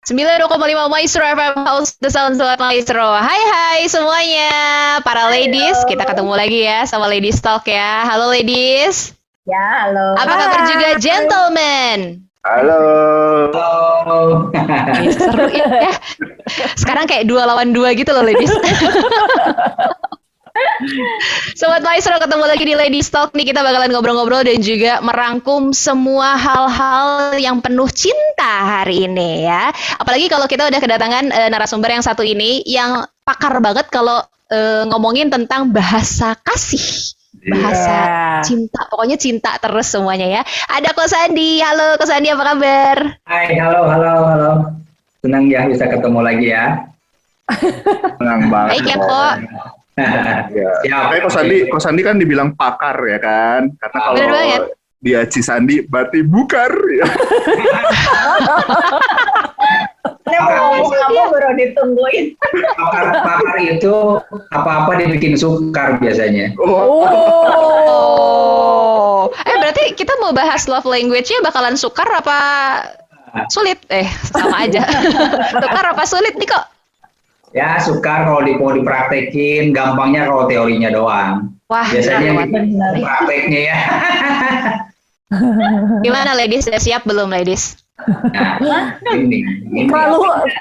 92,5 Maestro FM House The Sound Sobat Maestro. Hai semuanya, para ladies, kita ketemu lagi ya sama Ladies Talk ya. Halo ladies. Ya, halo. Apa kabar juga gentlemen? Halo. Halo. Seru ya. Sekarang kayak 2 lawan 2 gitu loh ladies. Sobat Maestro, ketemu lagi di Ladies Talk nih. Kita bakalan ngobrol-ngobrol dan juga merangkum semua hal-hal yang penuh cinta hari ini ya. Apalagi kalau kita udah kedatangan narasumber yang satu ini yang pakar banget kalau ngomongin tentang bahasa kasih, bahasa cinta. Pokoknya cinta terus semuanya ya. Ada Ko Sandi. Halo Ko Sandi, apa kabar? Hai, halo. Senang ya bisa ketemu lagi ya. Senang banget. Baik ya Ko. Ya, makanya Ko Sandi kan dibilang pakar ya kan, karena kalau dia Cisandi berarti bukar ya. Kamu baru ditungguin. Pakar itu apa-apa dibikin sukar biasanya. Berarti kita mau bahas love language-nya bakalan sukar apa sulit? Sama aja. Sukar apa sulit nih kok? Ya, sukar kalau mau dipraktekin, gampangnya kalau teorinya doang. Wah, biasanya prakteknya ya. Gimana ladies? Sudah siap belum ladies? Nah, ini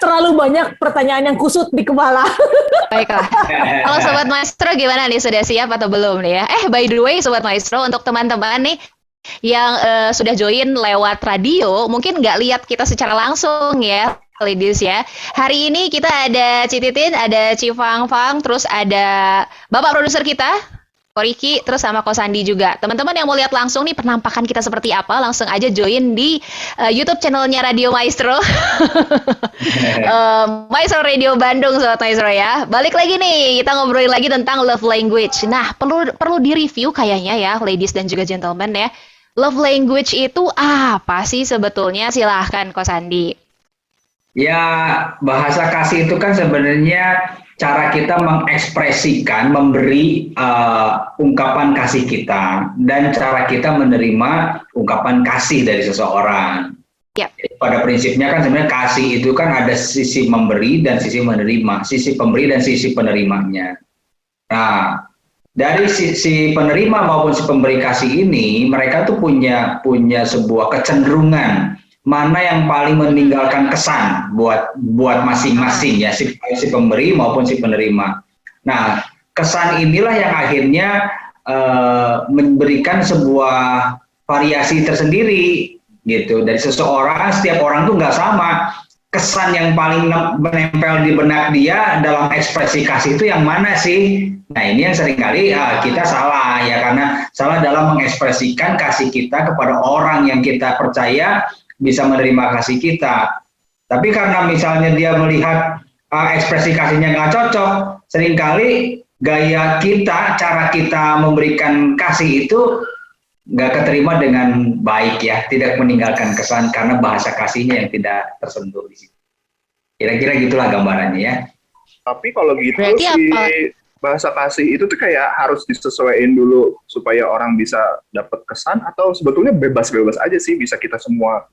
Terlalu banyak pertanyaan yang kusut di kepala. Baiklah. Kalau Sobat Maestro gimana nih? Sudah siap atau belum nih ya? By the way Sobat Maestro, untuk teman-teman nih yang sudah join lewat radio, mungkin nggak lihat kita secara langsung ya, ladies ya. Hari ini kita ada Cititin, ada Cifang Fang, terus ada Bapak produser kita, Ko Riki, terus sama Ko Sandi juga. Teman-teman yang mau lihat langsung nih penampakan kita seperti apa, langsung aja join di YouTube channelnya Radio Maestro. Maestro Radio Bandung, Sobat Maestro ya. Balik lagi nih, kita ngobrolin lagi tentang love language. Nah, perlu di-review kayaknya ya, ladies dan juga gentlemen ya. Love language itu apa sih sebetulnya? Silahkan Ko Sandi. Ya, bahasa kasih itu kan sebenarnya cara kita mengekspresikan, memberi ungkapan kasih kita, dan cara kita menerima ungkapan kasih dari seseorang. Yep. Pada prinsipnya kan sebenarnya kasih itu kan ada sisi memberi dan sisi menerima, sisi pemberi dan sisi penerimanya. Nah, dari sisi penerima maupun si pemberi kasih ini, mereka tuh punya sebuah kecenderungan mana yang paling meninggalkan kesan buat masing-masing ya, si pemberi maupun si penerima. Nah, kesan inilah yang akhirnya memberikan sebuah variasi tersendiri gitu. Dari seseorang, setiap orang tuh nggak sama. Kesan yang paling menempel di benak dia dalam ekspresi kasih itu yang mana sih? Nah, ini yang seringkali kita salah ya, karena salah dalam mengekspresikan kasih kita kepada orang yang kita percaya bisa menerima kasih kita. Tapi karena misalnya dia melihat ekspresi kasihnya nggak cocok, seringkali gaya kita, cara kita memberikan kasih itu nggak keterima dengan baik ya, tidak meninggalkan kesan karena bahasa kasihnya yang tidak tersentuh di situ. Kira-kira gitulah gambarannya ya. Tapi kalau gitu berarti bahasa kasih itu tuh kayak harus disesuaikan dulu supaya orang bisa dapat kesan, atau sebetulnya bebas-bebas aja sih, bisa kita semua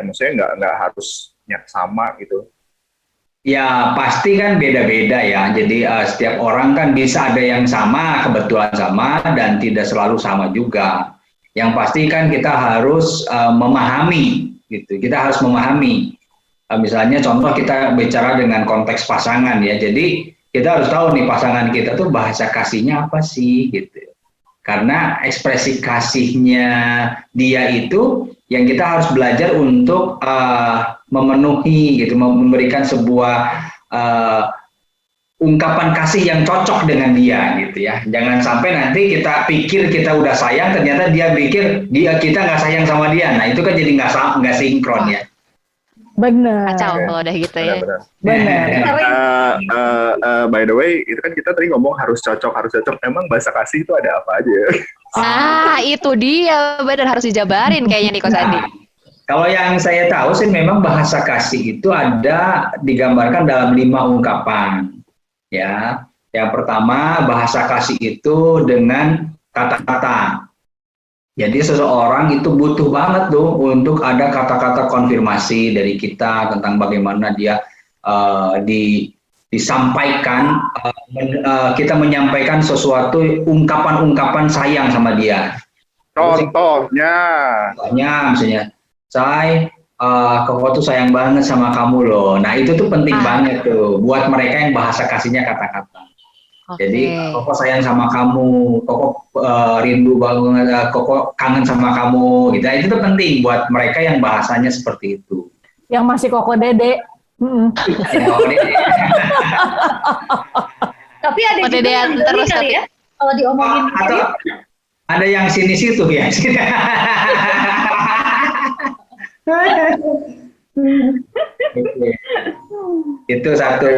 maksudnya nggak harusnya sama gitu. Ya pasti kan beda-beda ya, jadi setiap orang kan bisa ada yang sama, kebetulan sama, dan tidak selalu sama juga. Yang pasti kan kita harus memahami gitu, kita harus memahami. Misalnya contoh kita bicara dengan konteks pasangan ya, jadi kita harus tahu nih pasangan kita tuh bahasa kasihnya apa sih gitu. Karena ekspresi kasihnya dia itu yang kita harus belajar untuk memenuhi gitu, memberikan sebuah ungkapan kasih yang cocok dengan dia gitu ya. Jangan sampai nanti kita pikir kita udah sayang, ternyata dia pikir kita nggak sayang sama dia. Nah itu kan jadi nggak sinkron ya. Benar. Kacau kalau udah gitu ya. Benar. By the way, itu kan kita tadi ngomong harus cocok. Emang bahasa kasih itu ada apa aja? Nah, itu dia, benar, harus dijabarin kayaknya nih Ko Sandi. Kalau yang saya tahu sih memang bahasa kasih itu ada digambarkan dalam 5 ungkapan. Ya, yang pertama bahasa kasih itu dengan kata-kata. Jadi seseorang itu butuh banget tuh untuk ada kata-kata konfirmasi dari kita tentang bagaimana dia disampaikan, kita menyampaikan sesuatu ungkapan-ungkapan sayang sama dia. Contohnya, Misalnya, Koko tuh sayang banget sama kamu loh. Nah itu tuh penting banget tuh buat mereka yang bahasa kasihnya kata-kata. Jadi Koko sayang sama kamu, Koko rindu banget, Koko kangen sama kamu, gitu. Nah, itu tuh penting buat mereka yang bahasanya seperti itu. Yang masih Koko Dede. Tapi ada juga yang terus kali ya, kalau diomongin atau ada yang sini-situ ya. Itu satu.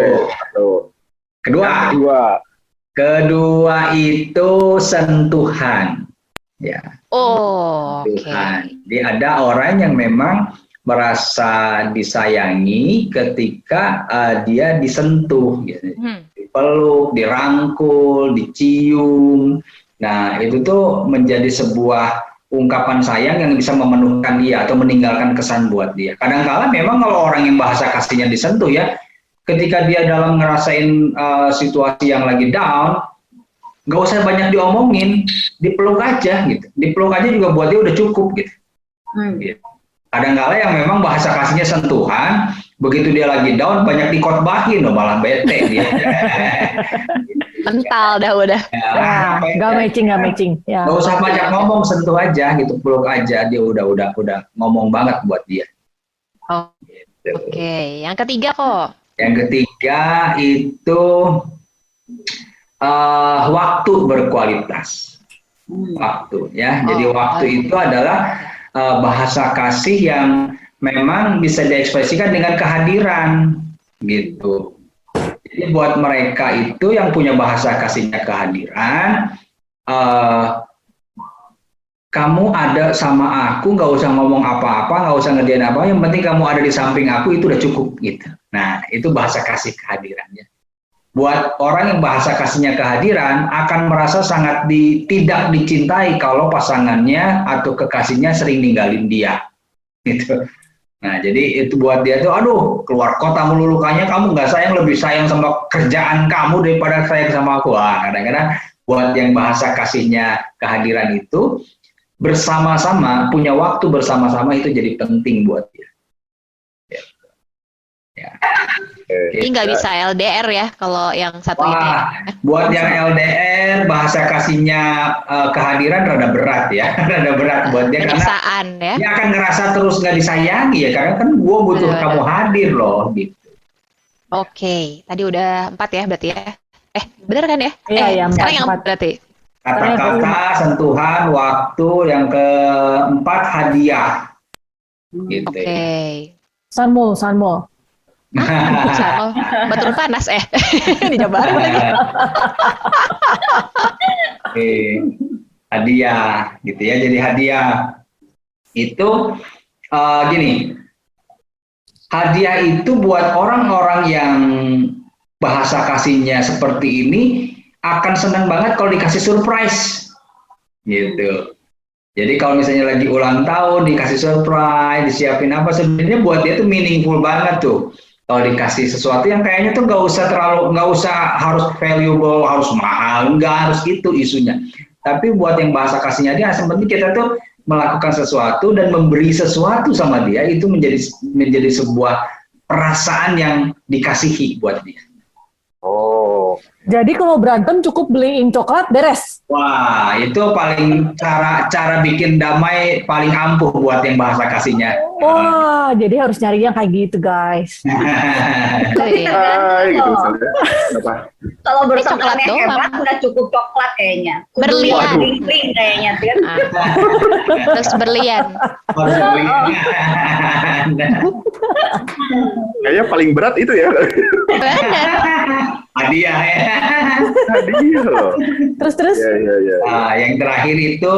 Kedua itu sentuhan. Ya. Sentuhan. Jadi ada orang yang memang merasa disayangi ketika dia disentuh, gitu. Dipeluk, dirangkul, dicium. Nah, itu tuh menjadi sebuah ungkapan sayang yang bisa memenuhkan dia atau meninggalkan kesan buat dia. Kadang-kala memang kalau orang yang bahasa kasihnya disentuh ya, ketika dia dalam ngerasain situasi yang lagi down, nggak usah banyak diomongin, dipeluk aja gitu. Dipeluk aja juga buat dia udah cukup gitu. Gitu. Kadang-kala yang memang bahasa kasihnya sentuhan, begitu dia lagi down banyak dikotbahin loh, malah bete dia. Mental dah udah. Ya, nggak matching. Ya. Nggak usah banyak ngomong, sentuh aja gitu, peluk aja dia udah ngomong banget buat dia. Gitu. Oke, yang ketiga kok. Yang ketiga itu waktu berkualitas. Waktu ya. Jadi waktu itu adalah bahasa kasih yang memang bisa diekspresikan dengan kehadiran gitu. Jadi buat mereka itu yang punya bahasa kasihnya kehadiran, kamu ada sama aku, nggak usah ngomong apa-apa, nggak usah ngerjain apa, yang penting kamu ada di samping aku itu udah cukup gitu. Nah itu bahasa kasih kehadirannya. Buat orang yang bahasa kasihnya kehadiran akan merasa sangat tidak dicintai kalau pasangannya atau kekasihnya sering ninggalin dia gitu. Nah, jadi itu buat dia tuh, aduh, keluar kota mulu lukanya, kamu nggak sayang, lebih sayang sama kerjaan kamu daripada sayang sama aku. Wah, kadang-kadang buat yang bahasa kasihnya kehadiran itu, bersama-sama, punya waktu bersama-sama itu jadi penting buat dia. Ya. Ini nggak bisa LDR ya, kalau yang satu ini. Buat yang LDR, bahasa kasihnya kehadiran rada berat ya, rada berat buat dia Kebiasaan, karena ya. dia akan ngerasa terus nggak disayangi ya, karena kan gue butuh kamu hadir loh, gitu. Oke, tadi udah 4 ya berarti ya. Bener kan ya? Iya, sekarang yang 4 berarti. Kata-kata, sentuhan, waktu, yang keempat hadiah, gitu. Oke. Sanmul. Betul panas ini Jabar lagi. Oke. Hadiah gitu ya. Jadi hadiah itu gini. Hadiah itu buat orang-orang yang bahasa kasihnya seperti ini akan senang banget kalau dikasih surprise gitu. Jadi kalau misalnya lagi ulang tahun dikasih surprise, disiapin apa, sebenarnya buat dia tuh meaningful banget tuh. Kalau dikasih sesuatu yang kayaknya tuh nggak usah harus valuable, harus mahal, nggak harus itu isunya. Tapi buat yang bahasa kasihnya dia, sebenarnya kita tuh melakukan sesuatu dan memberi sesuatu sama dia itu menjadi sebuah perasaan yang dikasihi buat dia. Oh. Jadi kalau berantem cukup beliin coklat beres. Wah, itu paling cara bikin damai paling ampuh buat yang bahasa kasihnya. Wah, jadi harus nyari yang kayak gitu, guys. Gitu misalnya. Apa? Kalau bertengkarnya coklat hebat udah cukup coklat kayaknya. Berlian. Ring kayaknya kan. Terus berlian. Kayaknya paling berat itu ya. Hadiah ya. Hadiah loh. Terus. Ya. Yang terakhir itu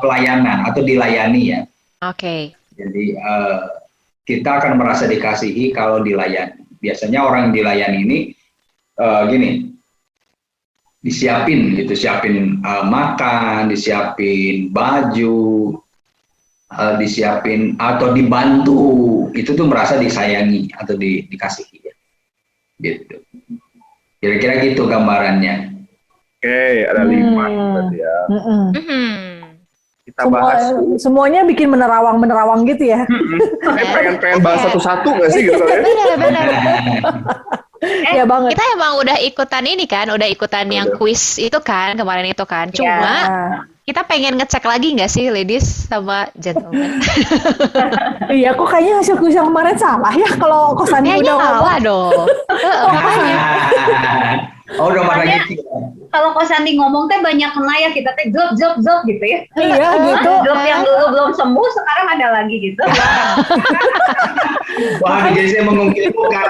pelayanan atau dilayani ya. Oke. Jadi kita akan merasa dikasihi kalau dilayani. Biasanya orang yang dilayani ini gini, disiapin gitu, siapin makan, disiapin baju, disiapin atau dibantu, itu tuh merasa disayangi atau dikasihi ya. Gitu. Kira-kira gitu gambarannya. Oke, ada 5 berarti ya. Kita bahas. Semuanya bikin menerawang gitu ya. pengen bahas satu-satu nggak sih gitu ya? Benar. Ya banget. Kita emang udah ikutan ini kan, udah ikutan yang quiz itu kan, kemarin itu kan. Cuma kita pengen ngecek lagi nggak sih ladies sama gentlemen? Iya, kok kayaknya hasil kuis yang kemarin salah ya kalau Kosani Kayaknya udah salah dong. Makanya. Oh, udah marah Makanya, gitu. kalau Ko Santi ngomong teh banyak kena ya, kita teh job gitu ya. Iya gitu. Job yang dulu belum sembuh sekarang ada lagi gitu. Wah, jadi saya mengungkit bukan.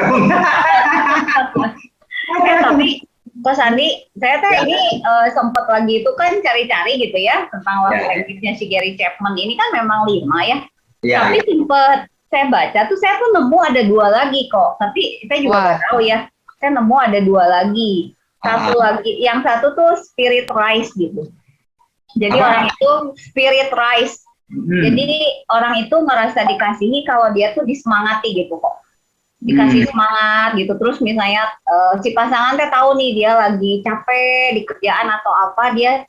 Tapi Ko Santi, saya teh ini sempat lagi itu kan cari-cari gitu ya tentang love language-nya si Gary Chapman ini kan memang 5 ya. Tapi sempet saya baca tuh saya tuh nemu ada 2 lagi kok. Tapi saya juga nggak tahu ya. Saya nemu ada 2 lagi. Satu lagi, yang satu tuh spirit rise gitu. Jadi orang itu spirit rise. Jadi orang itu merasa dikasihi kalau dia tuh disemangati gitu kok. Dikasih semangat gitu. Terus misalnya si pasangan teh tahu nih dia lagi capek di kerjaan atau apa, dia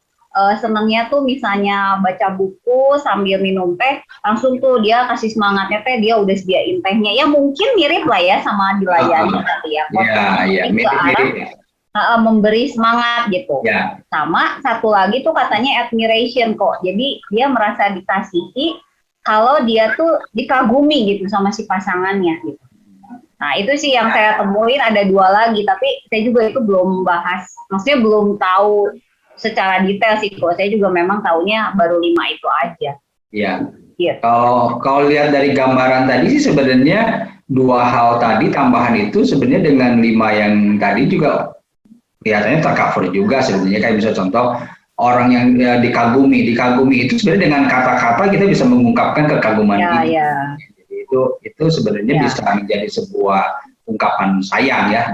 senangnya tuh misalnya baca buku sambil minum teh, langsung tuh dia kasih semangatnya teh, dia udah sediain tehnya. Ya mungkin mirip lah ya sama dilayani tadi ya. Iya, mirip. Memberi semangat gitu. Sama satu lagi tuh katanya admiration kok. Jadi dia merasa dikasihi kalau dia tuh dikagumi gitu sama si pasangannya gitu. Nah itu sih yang saya temuin, ada 2 lagi, tapi saya juga itu belum bahas, maksudnya belum tahu secara detail sih kok. Saya juga memang tahunya baru 5 itu aja. Iya. Kalau lihat dari gambaran tadi sih sebenarnya 2 hal tadi tambahan itu sebenarnya dengan 5 yang tadi juga kelihatannya tercover juga sebenarnya. Kayak bisa contoh orang yang dikagumi itu sebenarnya dengan kata-kata kita bisa mengungkapkan kekaguman itu. Jadi itu sebenarnya bisa menjadi sebuah ungkapan sayang ya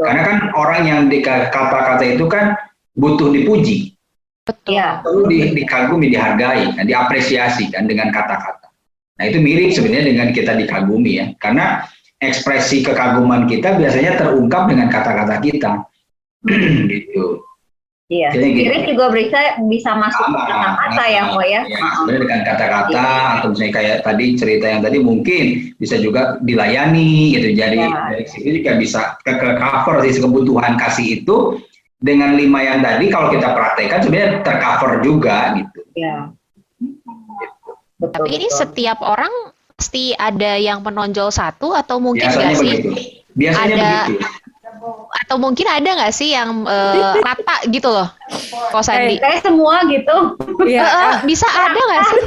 karena kan orang yang di kata-kata itu kan butuh dipuji. Perlu dikagumi, dihargai, kan, diapresiasi kan dengan kata-kata. Nah itu mirip sebenarnya dengan kita dikagumi ya, karena ekspresi kekaguman kita biasanya terungkap dengan kata-kata kita. Gitu. Iya. Spirit juga bisa masuk ke kata-kata ya, kok ya. Sebenarnya dengan kata-kata atau misalnya kayak tadi cerita yang tadi mungkin bisa juga dilayani gitu. Jadi dari situ juga bisa ke cover sih kebutuhan kasih itu dengan 5 yang tadi kalau kita praktekkan sebenarnya tercover juga gitu. Iya. Betul, tapi ini setiap orang pasti ada yang menonjol satu atau mungkin nggak sih? Biasanya begitu. Atau mungkin ada nggak sih yang rata gitu loh, Ko Sandi? Kayak semua gitu. Bisa ada nggak sih?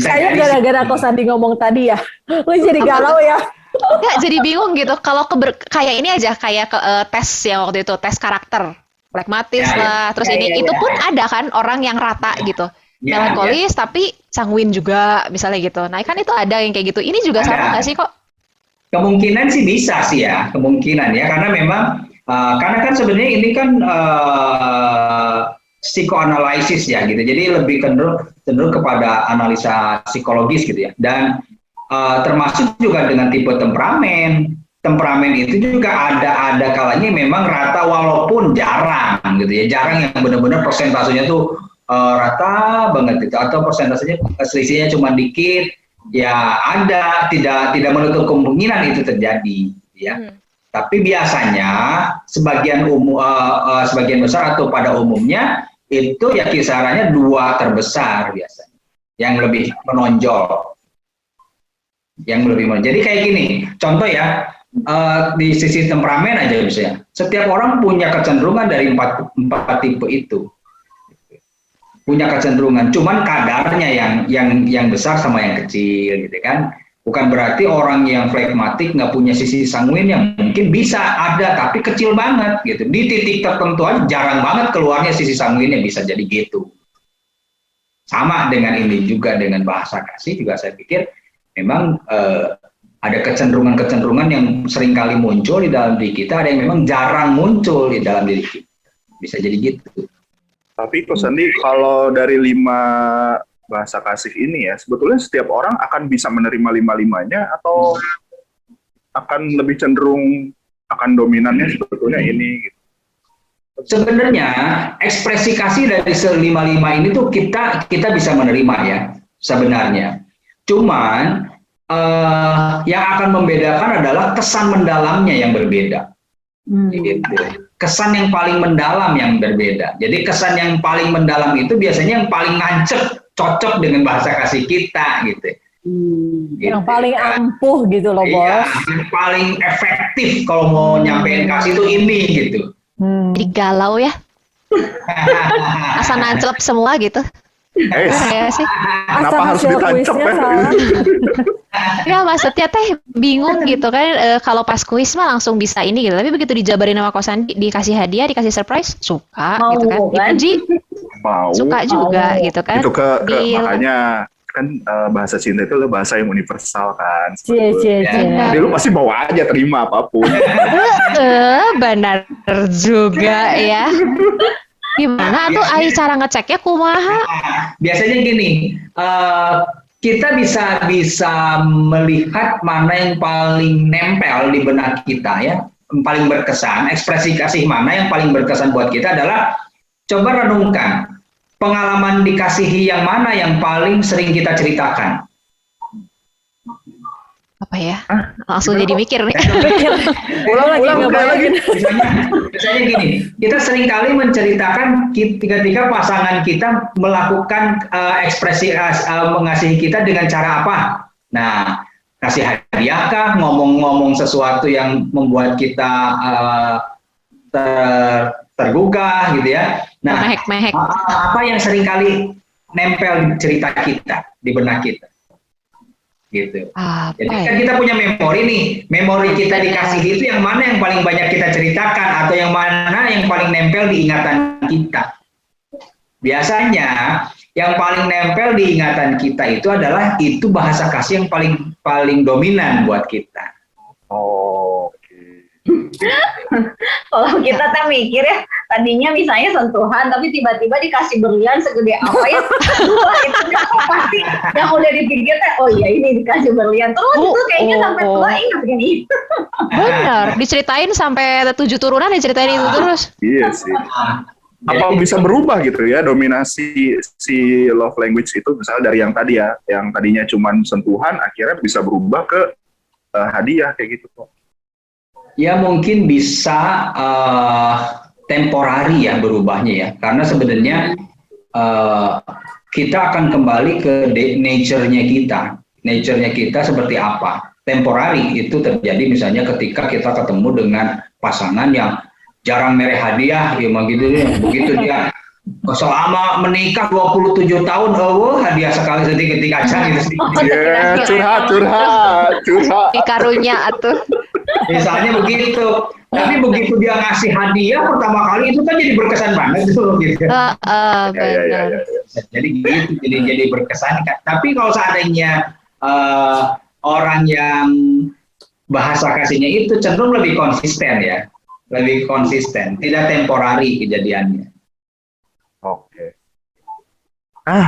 Saya gara-gara Ko Sandi ngomong tadi ya, lu jadi galau ya. Nggak, jadi bingung gitu. Kalau kayak ini aja, kayak tes yang waktu itu, tes karakter, pragmatis lah, terus itu pun ada kan orang yang rata gitu. Melankolis tapi sanguin juga misalnya gitu. Nah kan itu ada yang kayak gitu. Ini juga sama nggak sih kok? Kemungkinan sih bisa sih ya, kemungkinan ya, karena memang karena kan sebenarnya ini kan psikoanalisis ya gitu, jadi lebih cenderung kepada analisa psikologis gitu ya, dan termasuk juga dengan tipe temperamen itu juga ada kalanya memang rata walaupun jarang gitu ya, jarang yang benar-benar persentasenya tuh rata banget gitu, atau persentasenya selisihnya cuma dikit. Ya ada, tidak menutup kemungkinan itu terjadi ya. Tapi biasanya sebagian besar atau pada umumnya itu ya kisarannya 2 terbesar biasanya yang lebih menonjol. Jadi kayak gini, contoh ya, di sisi temperamen aja misalnya, setiap orang punya kecenderungan dari 4 tipe itu. Punya kecenderungan, cuman kadarnya yang besar sama yang kecil gitu kan. Bukan berarti orang yang flegmatik nggak punya sisi sanguin, yang mungkin bisa ada tapi kecil banget gitu. Di titik tertentu aja jarang banget keluarnya sisi sanguinnya, bisa jadi gitu. Sama dengan ini juga, dengan bahasa kasih juga saya pikir memang ada kecenderungan yang seringkali muncul di dalam diri kita, ada yang memang jarang muncul di dalam diri kita. Bisa jadi gitu. Tapi Ko Sandi, kalau dari 5 bahasa kasih ini ya, sebetulnya setiap orang akan bisa menerima 5-5-nya atau akan lebih cenderung akan dominannya sebetulnya ini gitu. Sebenarnya ekspresi kasih dari 5-5 ini tuh kita bisa menerima ya sebenarnya. Cuman yang akan membedakan adalah kesan mendalamnya yang berbeda. Gitu. Kesan yang paling mendalam yang berbeda. Jadi kesan yang paling mendalam itu biasanya yang paling nancep, cocok dengan bahasa kasih kita gitu. Gitu. Yang paling ampuh gitu loh, Iya, Bos. yang paling efektif kalau mau nyampein kasih itu ini gitu. Jadi galau ya. Asal nancelep semua gitu. Ya sih. Kenapa harus hasil ditancap kuisnya ya? salah. Ya maksudnya teh bingung gitu kan, kalau pas kuis mah langsung bisa ini gitu. Tapi begitu dijabarin sama Ko Sandi, dikasih hadiah, dikasih surprise, suka Mau, gitu kan. kan? Dipuji, Mau. suka juga gitu kan. Itu Deal. makanya kan bahasa cinta itu bahasa yang universal kan. Cie. Jadi lu pasti bawa aja terima apapun. Benar juga ya. Gimana tuh ai cara ngeceknya kumaha? Biasanya gini, kita bisa melihat mana yang paling nempel di benak kita ya, yang paling berkesan. Ekspresi kasih mana yang paling berkesan buat kita adalah coba renungkan pengalaman dikasihi yang mana yang paling sering kita ceritakan. Apa ya? Langsung jadi mikir nih. Ulang lagi. Misalnya gini, kita seringkali menceritakan ketika pasangan kita melakukan ekspresi mengasihi kita dengan cara apa. Nah, kasih hadiah kah, ngomong-ngomong sesuatu yang membuat kita tergugah gitu ya. Nah, Mehek-mehek. apa yang seringkali nempel di cerita kita, di benak kita. Gitu. Jadi kan kita punya memori nih, memori kita dikasih itu yang mana yang paling banyak kita ceritakan atau yang mana yang paling nempel di ingatan kita. Biasanya yang paling nempel di ingatan kita itu adalah itu bahasa kasih yang paling dominan buat kita. Kalau kita tak mikir ya, tadinya misalnya sentuhan, tapi tiba-tiba dikasih berlian segede apa ya? Wah, itu kan pasti yang udah dipikir oh iya ini dikasih berlian. Terus itu kayaknya sampai tua ingat kan itu. Bener, diceritain sampai 7 turunan diceritain itu terus. Iya sih. Apa bisa berubah gitu ya dominasi si love language itu misalnya dari yang tadi ya, yang tadinya cuma sentuhan akhirnya bisa berubah ke hadiah kayak gitu kok. Ya mungkin bisa temporari ya berubahnya ya, karena sebenarnya kita akan kembali ke nature-nya kita. Nature-nya kita seperti apa? Temporari itu terjadi misalnya ketika kita ketemu dengan pasangan yang jarang mereh hadiah, ya begitu dia selama menikah 27 tahun, hadiah sekali sedikit kacang gitu. Curhat. Karunya atuh. Misalnya begitu. Tapi begitu dia ngasih hadiah pertama kali itu kan jadi berkesan banget tuh gitu. Benar. Jadi gitu, jadi berkesan. Tapi kalau seandainya orang yang bahasa kasihnya itu cenderung lebih konsisten ya. Lebih konsisten, tidak temporari kejadiannya. Oke.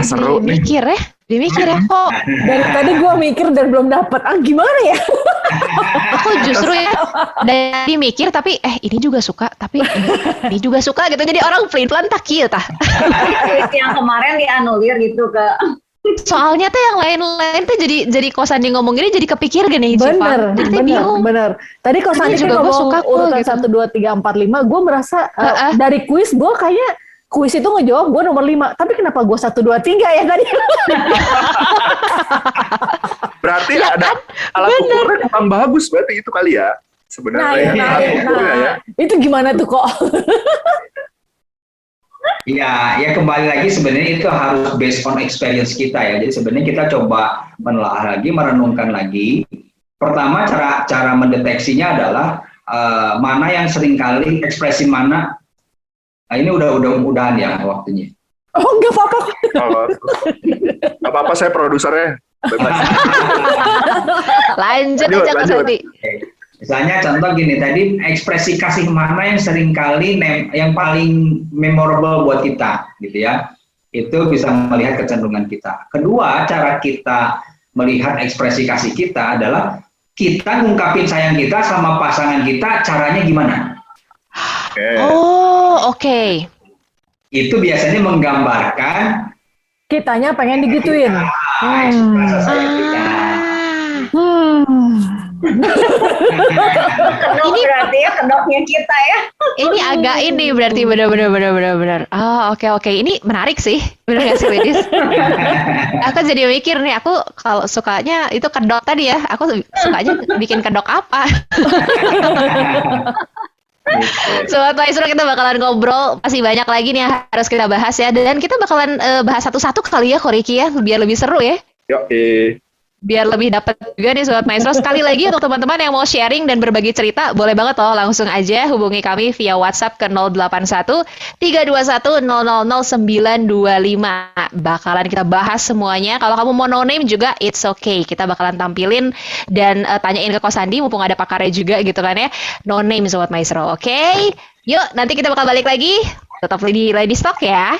Seru nih. Dimikir ya kok. Dari tadi gue mikir dan belum dapat. Gimana ya? Aku justru ya dari mikir tapi ini juga suka, tapi ini juga suka gitu. Jadi orang pelan-pelan tak kieu tah. Yang kemarin dianulir gitu ke. Soalnya tuh yang lain-lain tuh jadi Ko Sandi ngomong gini jadi kepikir gini. Bener. Tadi Ko Sandi juga ngomong urutan gitu. 1, 2, 3, 4, 5. Gue merasa dari kuis gue kayaknya kuis itu ngejawab gue nomor 5. Tapi kenapa gue 1, 2, 3 ya tadi? Berarti ya, ada alat ukurnya kurang bagus berarti itu kali ya sebenarnya. Nah, itu gimana tuh kok? Ya kembali lagi sebenarnya itu harus based on experience kita ya. Jadi sebenarnya kita coba menelaah lagi, merenungkan lagi. Pertama cara mendeteksinya adalah mana yang seringkali ekspresi mana. Nah, ini udahan ya waktunya. Oh nggak apa-apa. Nggak apa-apa, saya produsernya. Lanjut aja Ko Sandi. Misalnya contoh gini, tadi ekspresi kasih mana yang seringkali yang paling memorable buat kita, gitu ya. Itu bisa melihat kecenderungan kita. Kedua, cara kita melihat ekspresi kasih kita adalah kita ngungkapin sayang kita sama pasangan kita, caranya gimana? Oke. Itu biasanya menggambarkan kitanya pengen digituin. Rasa sayang kita. Kedok berarti ya, kedoknya kita ya. Ini agak ini berarti benar. Oke. Ini menarik sih. Benar nggak sih, ladies? Aku jadi mikir nih, aku kalau sukanya itu kedok tadi ya. Aku sukanya bikin kedok apa? Sobat Maestro, kita bakalan ngobrol masih banyak lagi nih yang harus kita bahas ya, dan kita bakalan bahas satu-satu kali ya, Koriki ya, biar lebih seru ya. Biar lebih dapat juga nih Sobat Maestro. Sekali lagi untuk teman-teman yang mau sharing dan berbagi cerita, boleh banget loh langsung aja hubungi kami via WhatsApp ke 081 321 000925. Bakalan kita bahas semuanya. Kalau kamu mau no name juga it's okay. Kita bakalan tampilin dan tanyain ke Ko Sandi mumpung ada pakarnya juga gitu kan ya. No name Sobat Maestro. Oke. Yuk, nanti kita bakal balik lagi. Tetap di Lady Stock ya.